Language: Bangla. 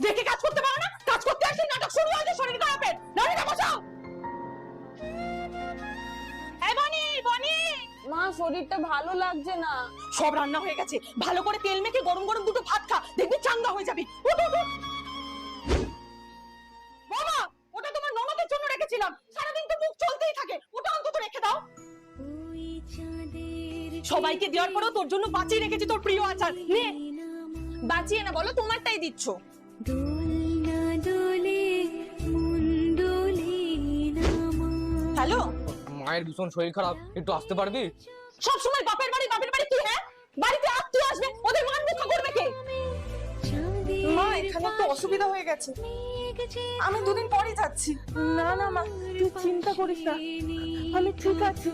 দেখে কাজ করতে পারো না, কাজ করতে আসলে নাটক শুরু হয়েছে শরীর খারাপের। নাড়িটা বসাও। এই বনি, বনি। মা শরীরটা ভালো লাগছে না। সব রান্না হয়ে গেছে, ভালো করে তেল মেখে গরম গরম দুটো ভাত খা, দেখবি চাঙ্গা হয়ে যাবি। উঠ উঠ উঠ। বাবা, ওটা তোমার ননদের জন্য রেখেছিলাম, সারাদিন তো মুখ চলতেই থাকে, ওটা অন্তত রেখে দাও। সবাইকে দেওয়ার পরেও তোর জন্য বাঁচিয়ে রেখেছি তোর প্রিয় আচার, নে। বাঁচিয়ে না বলো, তোমারটাই দিচ্ছ। হ্যালো, মায়ের ভীষণ শরীর খারাপ, একটু আসতে পারবি? সব সময় বাপের বাড়ি কি? হ্যাঁ, বাড়িতে আত্মীয় আসবে, ওদের মান রক্ষা করবে কে? মা এখানে একটু অসুবিধা হয়ে গেছে, আমি দুদিন পরে যাচ্ছি। না না মা, তুই চিন্তা করিস না, আমি ঠিক আছি।